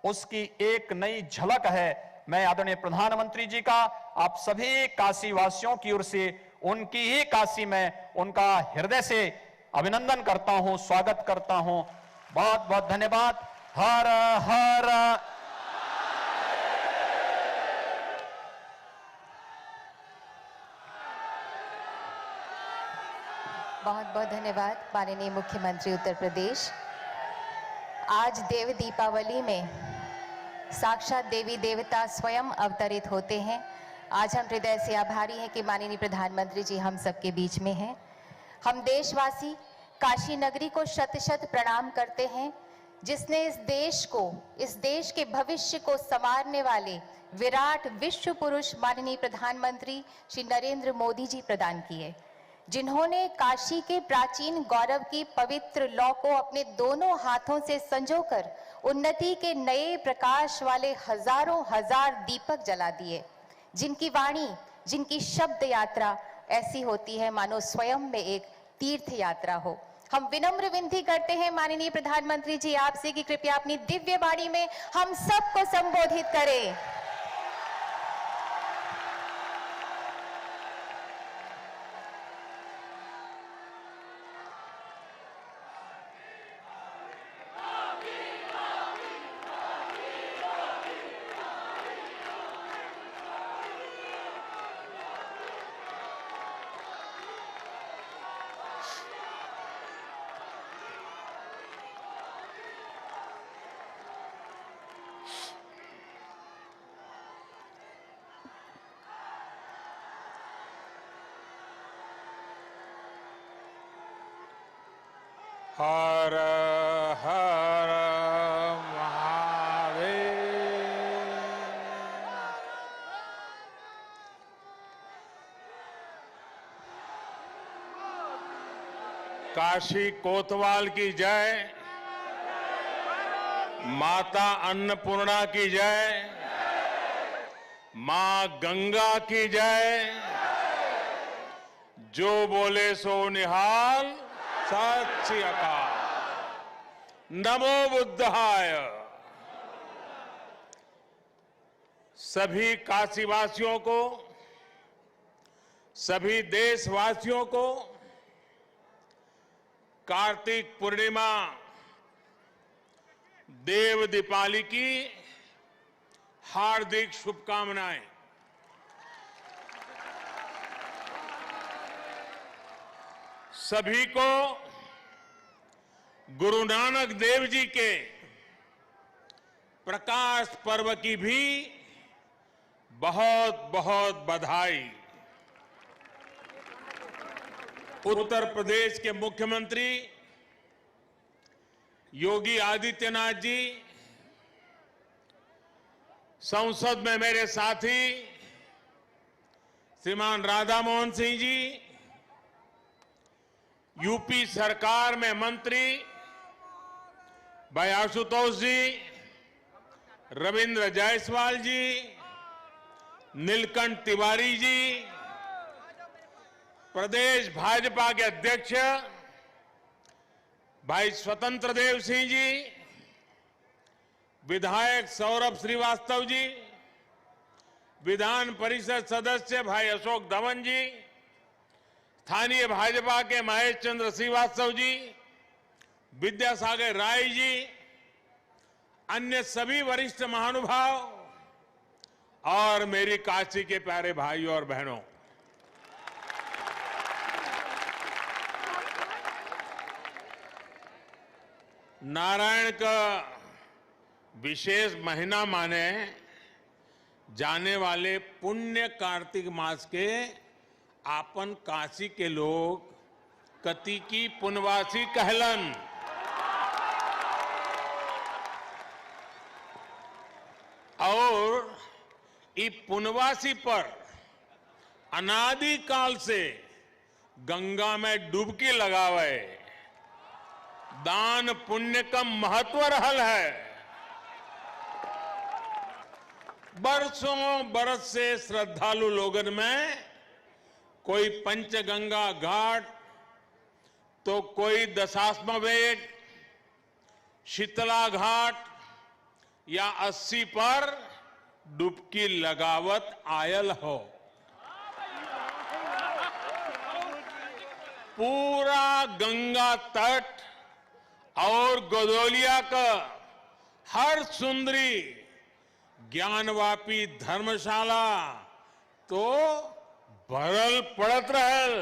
उसकी एक नई झलक है। मैं आदरणीय प्रधानमंत्री जी का आप सभी काशी वासियों की ओर से उनकी ही काशी में उनका हृदय से अभिनंदन करता हूं, स्वागत करता हूं। बहुत बहुत धन्यवाद। हर हर बहुत बहुत धन्यवाद माननीय मुख्यमंत्री उत्तर प्रदेश। आज देव दीपावली में साक्षात देवी देवता स्वयं अवतरित होते हैं। आज हम हृदय से आभारी हैं कि माननीय प्रधानमंत्री जी हम सबके बीच में हैं। हम देशवासी काशी नगरी को शत शत प्रणाम करते हैं, जिसने इस देश को, इस देश के भविष्य को संवारने वाले विराट विश्व पुरुष माननीय प्रधानमंत्री श्री नरेंद्र मोदी जी प्रदान किए, जिन्होंने काशी के प्राचीन गौरव की पवित्र लौ को अपने दोनों हाथों से संजोकर उन्नति के नए प्रकाश वाले हजारों हजार दीपक जला दिए, जिनकी वाणी, जिनकी शब्द यात्रा ऐसी होती है मानो स्वयं में एक तीर्थ यात्रा हो। हम विनम्र विनती करते हैं माननीय प्रधानमंत्री जी आपसे कि कृपया अपनी दिव्य वाणी में हम सबको संबोधित करें। हर हर महादेव। काशी कोतवाल की जय, माता अन्नपूर्णा की जय, मां गंगा की जय। जो बोले सो निहाल, सत श्री अकाल। नमो बुद्धाय। सभी काशीवासियों को, सभी देशवासियों को कार्तिक पूर्णिमा देव दीपावली की हार्दिक शुभकामनाएं। सभी को गुरु नानक देव जी के प्रकाश पर्व की भी बहुत बहुत बधाई। उत्तर प्रदेश के मुख्यमंत्री योगी आदित्यनाथ जी, संसद में मेरे साथी श्रीमान राधा मोहन सिंह जी, यूपी सरकार में मंत्री भाई आशुतोष जी, रविंद्र जायसवाल जी, नीलकंठ तिवारी जी, प्रदेश भाजपा के अध्यक्ष भाई स्वतंत्र देव सिंह जी, विधायक सौरभ श्रीवास्तव जी, विधान परिषद सदस्य भाई अशोक धवन जी, स्थानीय भाजपा के महेश चंद्र श्रीवास्तव जी, विद्यासागर राय जी, अन्य सभी वरिष्ठ महानुभाव और मेरी काशी के प्यारे भाइयों और बहनों, नारायण का विशेष महीना माने जाने वाले पुण्य कार्तिक मास के आपन काशी के लोग कति की पुनवासी कहलन। और ई पुनवासी पर अनादि काल से गंगा में डुबकी लगावे दान पुण्य का महत्व रहल है। बरसों बरस से श्रद्धालु लोगन में कोई पंचगंगा घाट तो कोई दशाश्वमेध, शीतला घाट या 80 पर डुबकी लगावत आयल हो। पूरा गंगा तट और गोदोलिया का हर सुंदरी ज्ञानवापी धर्मशाला तो भरल पड़त रहल।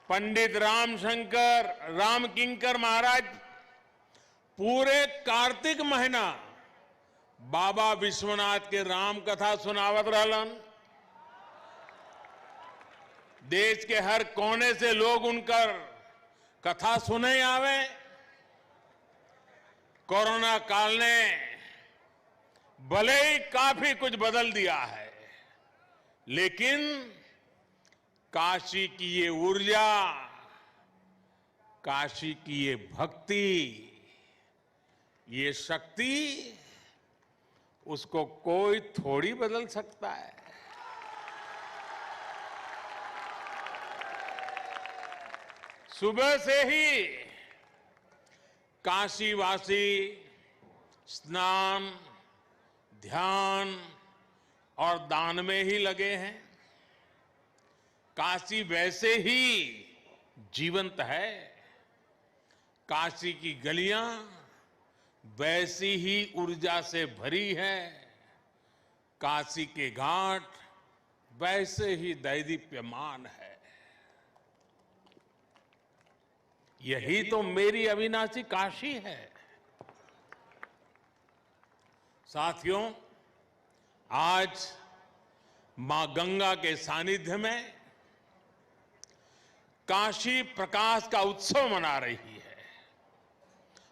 पंडित राम किंकर महाराज पूरे कार्तिक महीना बाबा विश्वनाथ के राम कथा सुनावत रहलन। देश के हर कोने से लोग उनकर कथा सुने आवे। कोरोना काल ने भले ही काफी कुछ बदल दिया है, लेकिन काशी की ये ऊर्जा, काशी की ये भक्ति, ये शक्ति, उसको कोई थोड़ी बदल सकता है। सुबह से ही काशीवासी स्नान, ध्यान और दान में ही लगे हैं। काशी वैसे ही जीवंत है। काशी की गलियां वैसी ही ऊर्जा से भरी है। काशी के घाट वैसे ही दैदीप्यमान है। यही तो मेरी अविनाशी काशी है। साथियों, आज मां गंगा के सानिध्य में काशी प्रकाश का उत्सव मना रही है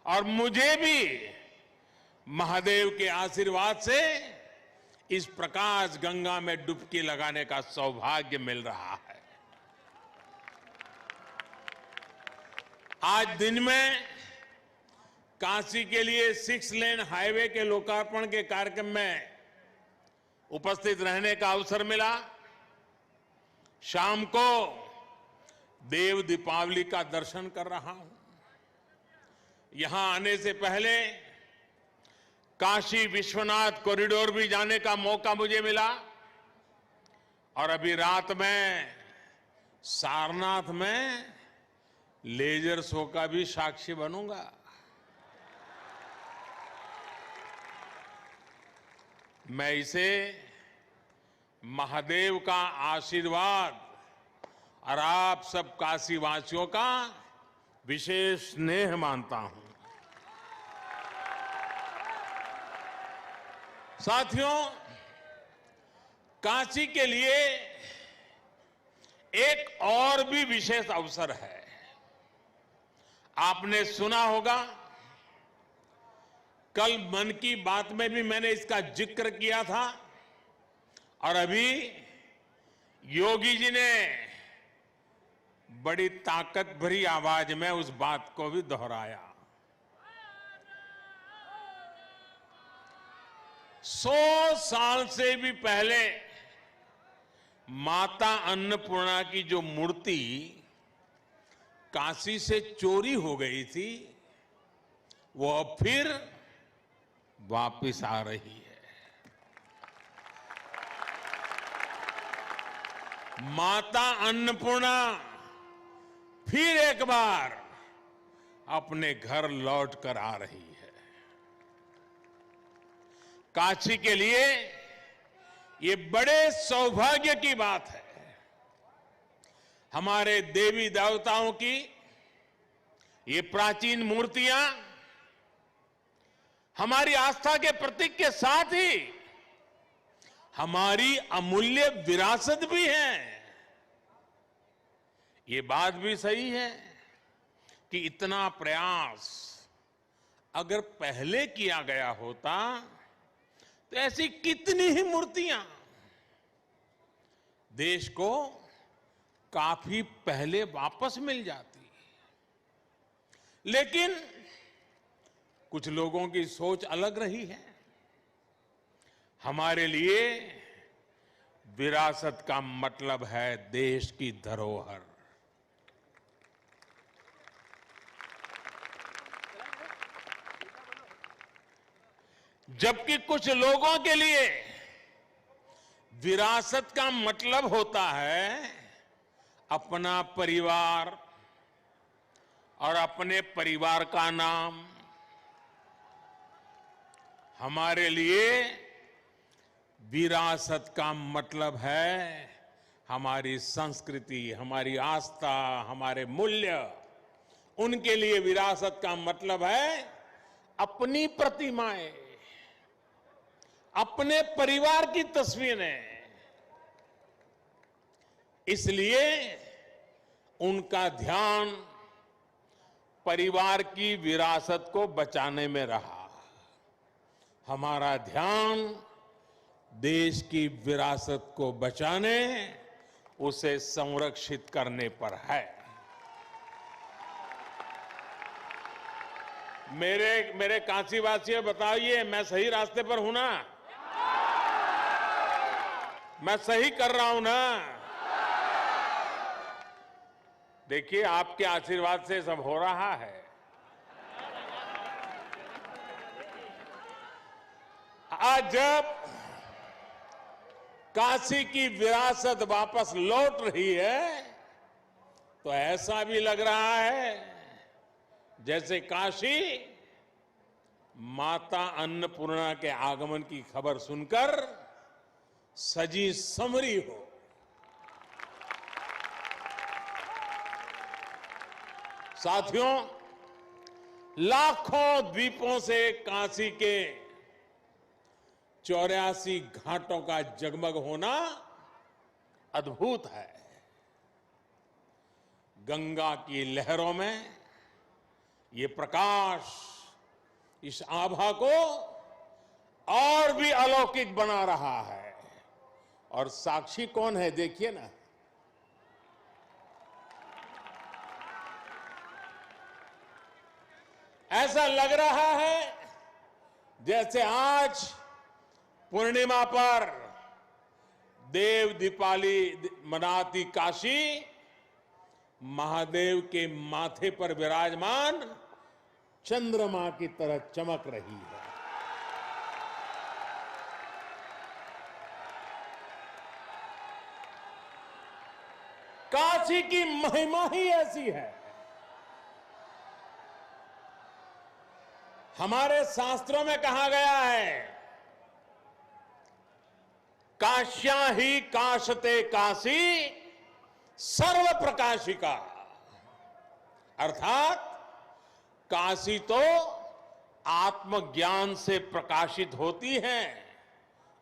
और मुझे भी महादेव के आशीर्वाद से इस प्रकाश गंगा में डुबकी लगाने का सौभाग्य मिल रहा है। आज दिन में काशी के लिए 6 लेन हाईवे के लोकार्पण के कार्यक्रम में उपस्थित रहने का अवसर मिला। शाम को देव दीपावली का दर्शन कर रहा हूं। यहां आने से पहले काशी विश्वनाथ कॉरिडोर भी जाने का मौका मुझे मिला और अभी रात में सारनाथ में लेजर शो का भी साक्षी बनूंगा। मैं इसे महादेव का आशीर्वाद और आप सब काशीवासियों का विशेष स्नेह मानता हूं। साथियों, काशी के लिए एक और भी विशेष अवसर है। आपने सुना होगा, कल मन की बात में भी मैंने इसका जिक्र किया था और अभी योगी जी ने बड़ी ताकत भरी आवाज में उस बात को भी दोहराया। 100 साल से भी पहले माता अन्नपूर्णा की जो मूर्ति काशी से चोरी हो गई थी, वो अब फिर वापिस आ रही है। माता अन्नपूर्णा फिर एक बार अपने घर लौट कर आ रही है। काशी के लिए ये बड़े सौभाग्य की बात है। हमारे देवी देवताओं की ये प्राचीन मूर्तियां हमारी आस्था के प्रतीक के साथ ही हमारी अमूल्य विरासत भी है। ये बात भी सही है कि इतना प्रयास अगर पहले किया गया होता तो ऐसी कितनी ही मूर्तियां देश को काफी पहले वापस मिल जाती। लेकिन कुछ लोगों की सोच अलग रही है। हमारे लिए विरासत का मतलब है देश की धरोहर। जबकि कुछ लोगों के लिए विरासत का मतलब होता है अपना परिवार और अपने परिवार का नाम। हमारे लिए विरासत का मतलब है हमारी संस्कृति, हमारी आस्था, हमारे मूल्य। उनके लिए विरासत का मतलब है अपनी प्रतिमाएं, अपने परिवार की तस्वीरें। इसलिए उनका ध्यान परिवार की विरासत को बचाने में रहा। हमारा ध्यान देश की विरासत को बचाने, उसे संरक्षित करने पर है। मेरे काशीवासियों, बताइए मैं सही रास्ते पर हूं ना? मैं सही कर रहा हूं ना? देखिए, आपके आशीर्वाद से सब हो रहा है। आज जब काशी की विरासत वापस लौट रही है तो ऐसा भी लग रहा है जैसे काशी माता अन्नपूर्णा के आगमन की खबर सुनकर सजी संवरी हो। साथियों, लाखों द्वीपों से काशी के 84 घाटों का जगमग होना अद्भुत है। गंगा की लहरों में ये प्रकाश इस आभा को और भी अलौकिक बना रहा है। और साक्षी कौन है, देखिए ना। ऐसा लग रहा है जैसे आज पूर्णिमा पर देव दीपावली मनाती काशी महादेव के माथे पर विराजमान चंद्रमा की तरह चमक रही है। काशी की महिमा ही ऐसी है। हमारे शास्त्रों में कहा गया है काश्या ही काशते काशी सर्व प्रकाशिका, अर्थात काशी तो आत्मज्ञान से प्रकाशित होती है,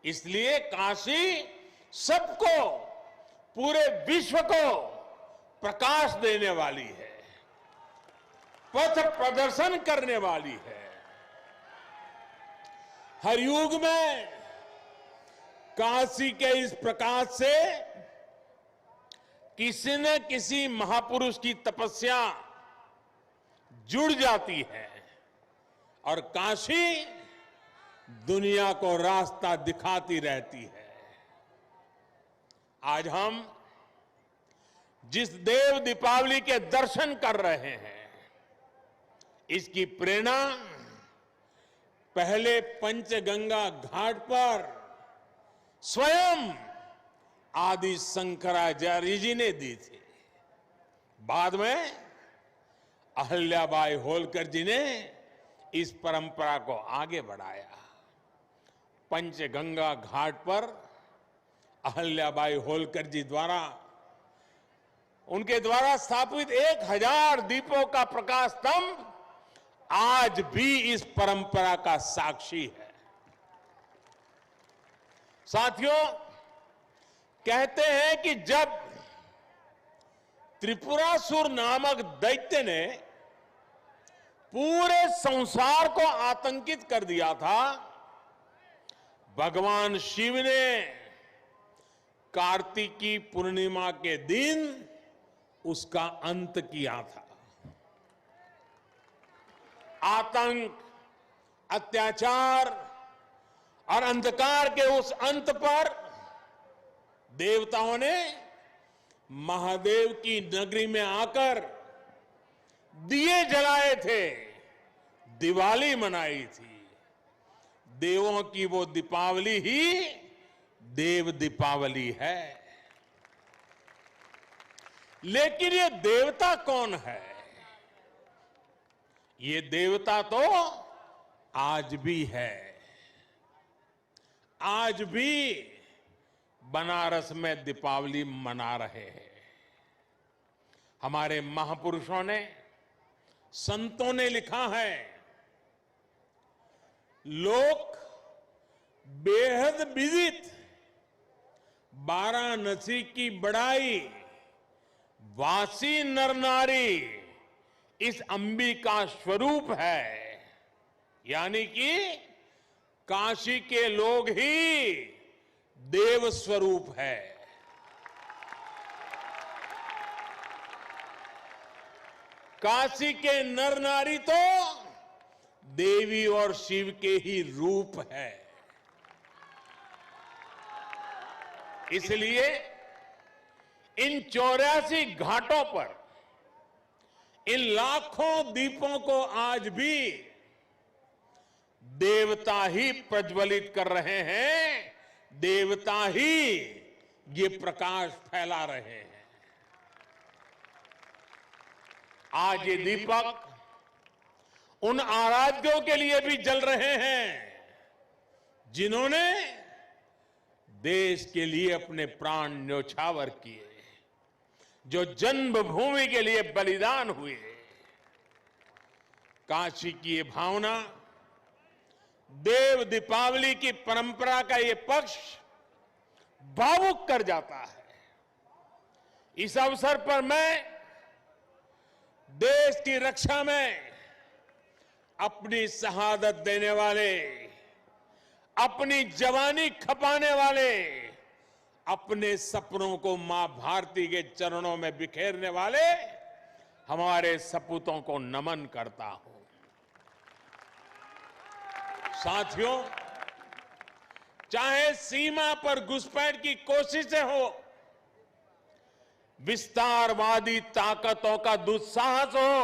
इसलिए काशी सबको, पूरे विश्व को प्रकाश देने वाली है, पथ प्रदर्शन करने वाली है। हर युग में काशी के इस प्रकाश से किसी न किसी महापुरुष की तपस्या जुड़ जाती है और काशी दुनिया को रास्ता दिखाती रहती है। आज हम जिस देव दीपावली के दर्शन कर रहे हैं, इसकी प्रेरणा पहले पंचगंगा घाट पर स्वयं आदि शंकराचार्य जी ने दी थी। बाद में अहल्याबाई होलकर जी ने इस परंपरा को आगे बढ़ाया। पंचगंगा घाट पर अहल्याबाई होलकर जी द्वारा, उनके द्वारा स्थापित 1000 दीपों का प्रकाश स्तंभ आज भी इस परंपरा का साक्षी है। साथियों, कहते हैं कि जब त्रिपुरासुर नामक दैत्य ने पूरे संसार को आतंकित कर दिया था, भगवान शिव ने कार्तिकी पूर्णिमा के दिन उसका अंत किया था। आतंक, अत्याचार और अंधकार के उस अंत पर देवताओं ने महादेव की नगरी में आकर दिए जलाए थे, दिवाली मनाई थी। देवों की वो दीपावली ही देव दीपावली है। लेकिन ये देवता कौन है? ये देवता तो आज भी है। आज भी बनारस में दीपावली मना रहे हैं। हमारे महापुरुषों ने, संतों ने लिखा है, लोक बेहद विदित वाराणसी की बड़ाई, वासी नर नारी इस अंबिका स्वरूप है। यानी कि काशी के लोग ही देव स्वरूप है। काशी के नर नारी तो देवी और शिव के ही रूप है। इसलिए इन 84 घाटों पर इन लाखों दीपों को आज भी देवता ही प्रज्वलित कर रहे हैं, देवता ही ये प्रकाश फैला रहे हैं। आज ये दीपक उन आराध्यों के लिए भी जल रहे हैं जिन्होंने देश के लिए अपने प्राण न्योछावर किए, जो जन्मभूमि के लिए बलिदान हुए। काशी की ये भावना, देव दीपावली की परंपरा का ये पक्ष भावुक कर जाता है। इस अवसर पर मैं देश की रक्षा में अपनी शहादत देने वाले, अपनी जवानी खपाने वाले, अपने सपनों को मां भारती के चरणों में बिखेरने वाले हमारे सपूतों को नमन करता हूं। साथियों, चाहे सीमा पर घुसपैठ की कोशिशें हो, विस्तारवादी ताकतों का दुस्साहस हो,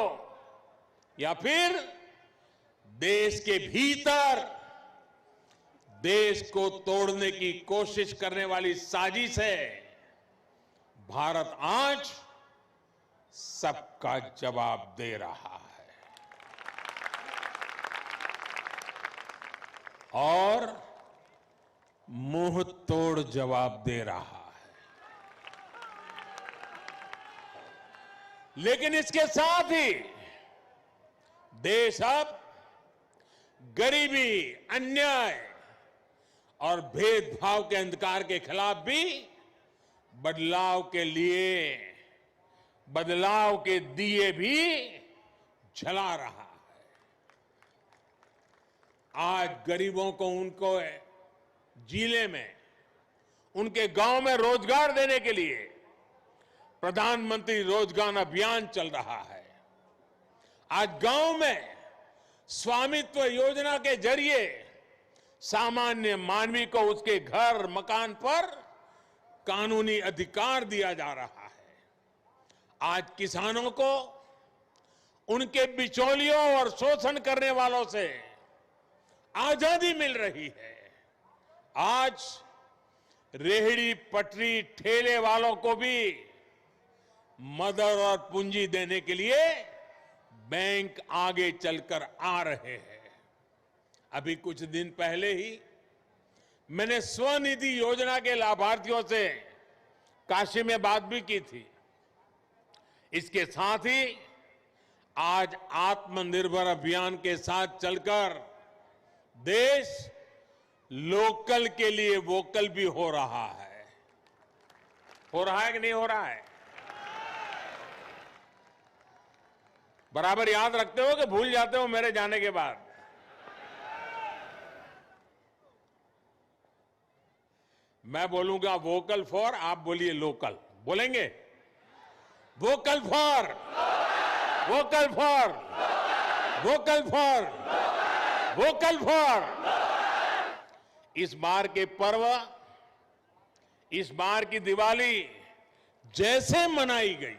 या फिर देश के भीतर देश को तोड़ने की कोशिश करने वाली साजिश है, भारत आज सबका जवाब दे रहा है। और मुंह तोड़ जवाब दे रहा है। लेकिन इसके साथ ही देश अब गरीबी, अन्याय और भेदभाव के अंधकार के खिलाफ भी बदलाव के लिए बदलाव के दिए भी जला रहा है। आज गरीबों को उनको जिले में, उनके गांव में रोजगार देने के लिए प्रधानमंत्री रोजगार अभियान चल रहा है। आज गांव में स्वामित्व योजना के जरिए सामान्य मानवी को उसके घर, मकान पर कानूनी अधिकार दिया जा रहा है। आज किसानों को उनके बिचौलियों और शोषण करने वालों से आजादी मिल रही है। आज रेहड़ी पटरी ठेले वालों को भी मदद और पूंजी देने के लिए बैंक आगे चलकर आ रहे हैं। अभी कुछ दिन पहले ही मैंने स्वनिधि योजना के लाभार्थियों से काशी में बात भी की थी। इसके साथ ही आज आत्मनिर्भर अभियान के साथ चलकर देश लोकल के लिए वोकल भी हो रहा है। हो रहा है कि नहीं हो रहा है? बराबर याद रखते हो कि भूल जाते हो मेरे जाने के बाद? मैं बोलूंगा वोकल फॉर, आप बोलिए लोकल। बोलेंगे? Vocal for, vocal for, vocal for, vocal for. इस बार के पर्व, इस बार की दिवाली जैसे मनाई गई,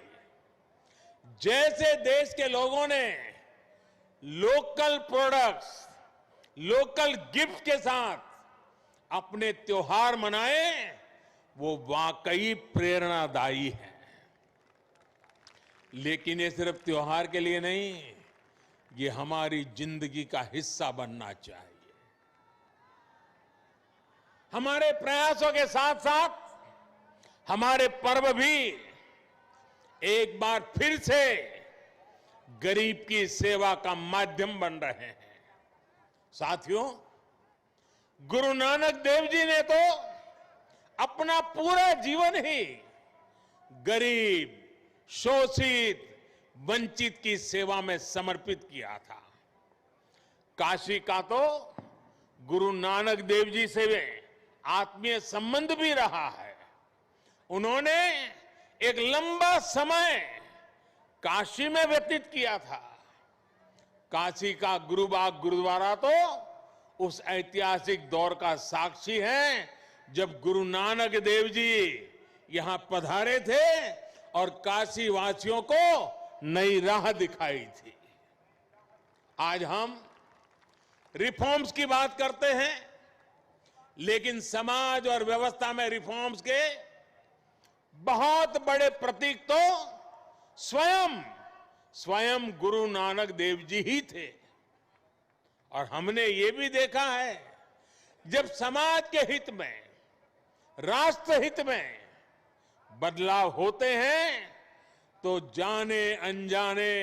जैसे देश के लोगों ने लोकल प्रोडक्ट्स, लोकल गिफ्ट के साथ अपने त्योहार मनाए, वो वाकई प्रेरणादायी है। लेकिन ये सिर्फ त्योहार के लिए नहीं, ये हमारी जिंदगी का हिस्सा बनना चाहिए। हमारे प्रयासों के साथ साथ हमारे पर्व भी एक बार फिर से गरीब की सेवा का माध्यम बन रहे हैं। साथियों, गुरु नानक देव जी ने तो अपना पूरा जीवन ही गरीब, शोषित, वंचित की सेवा में समर्पित किया था। काशी का तो गुरु नानक देव जी से आत्मीय संबंध भी रहा है। उन्होंने एक लंबा समय काशी में व्यतीत किया था। काशी का गुरुबाग गुरुद्वारा तो उस ऐतिहासिक दौर का साक्षी है जब गुरु नानक देव जी यहां पधारे थे और काशी वासियों को नई राह दिखाई थी। आज हम रिफॉर्म्स की बात करते हैं, लेकिन समाज और व्यवस्था में रिफॉर्म्स के बहुत बड़े प्रतीक तो स्वयं गुरु नानक देव जी ही थे। और हमने ये भी देखा है, जब समाज के हित में, राष्ट्र हित में बदलाव होते हैं तो जाने अनजाने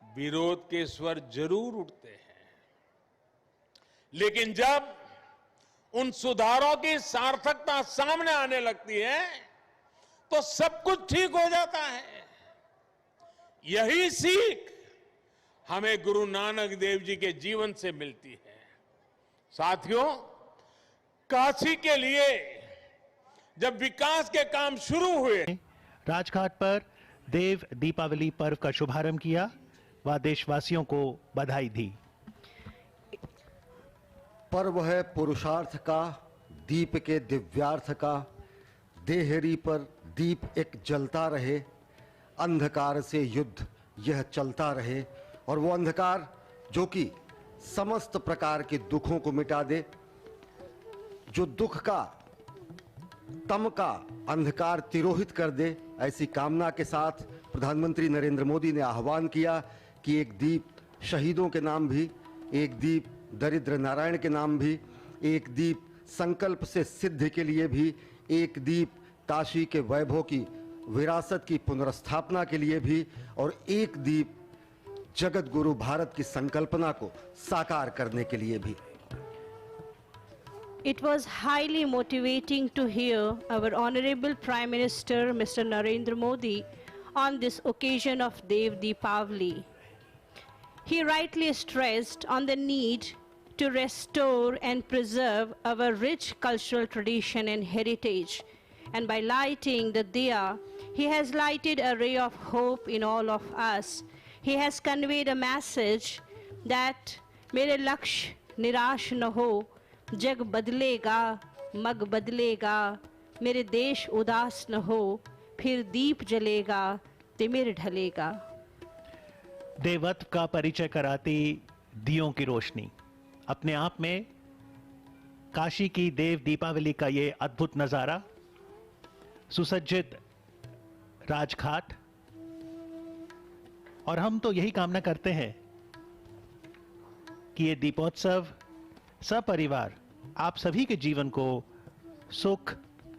विरोध के स्वर जरूर उठते हैं। लेकिन जब उन सुधारों की सार्थकता सामने आने लगती है तो सब कुछ ठीक हो जाता है। यही सीख हमें गुरु नानक देव जी के जीवन से मिलती है। साथियों, काशी के लिए जब विकास के काम शुरू हुए, राजघाट पर देव दीपावली पर्व का शुभारंभ किया व देशवासियों को बधाई दी। पर्व है पुरुषार्थ का, दीप के दिव्यार्थ का। देहरी पर दीप एक जलता रहे, अंधकार से युद्ध यह चलता रहे। और वो अंधकार जो कि समस्त प्रकार के दुखों को मिटा दे, जो दुख का, तम का अंधकार तिरोहित कर दे, ऐसी कामना के साथ प्रधानमंत्री नरेंद्र मोदी ने आह्वान किया कि एक दीप शहीदों के नाम भी, एक दीप दरिद्र नारायण के नाम भी, एक दीप संकल्प से सिद्धि के लिए भी, एक दीप काशी के वैभव की विरासत की पुनर्स्थापना के लिए भी, और एक दीप जगत गुरु भारत की संकल्पना को साकार करने के लिए भी। It was highly motivating to hear our Honorable Prime Minister Mr. Narendra Modi on this occasion of Dev Deepavali. He rightly stressed on the need to restore and preserve our rich cultural tradition and heritage. And by lighting the diya, he has lighted a ray of hope in all of us. He has conveyed a message that mere laksh nirash na ho, जग बदलेगा मग बदलेगा, मेरे देश उदास न हो, फिर दीप जलेगा तिमिर ढलेगा। देवत्व का परिचय कराती दियों की रोशनी, अपने आप में काशी की देव दीपावली का ये अद्भुत नजारा, सुसज्जित राजघाट, और हम तो यही कामना करते हैं कि ये दीपोत्सव सपरिवार आप सभी के जीवन को सुख,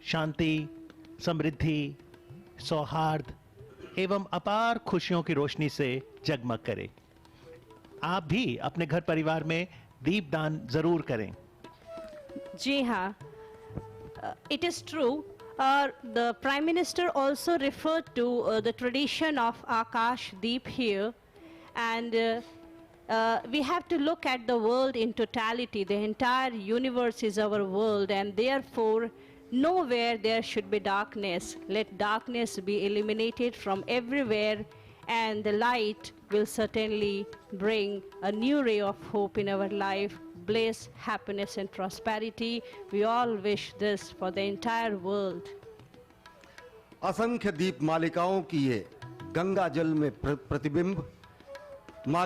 शांति, समृद्धि, सौहार्द एवं अपार खुशियों की रोशनी से जगमग करे। आप भी अपने घर परिवार में दीपदान जरूर करें। जी हाँ, it is true. The Prime Minister also referred to the tradition of Akash Deep here, and we have to look at the world in totality. The entire universe is our world, and therefore nowhere there should be darkness. Let darkness be eliminated from everywhere, and the light will certainly bring a new ray of hope in our life, bliss, happiness and prosperity. We all wish this for the entire world. असंख्य दीप मालिकाओं की ये गंगा जल में प्रतिबिंब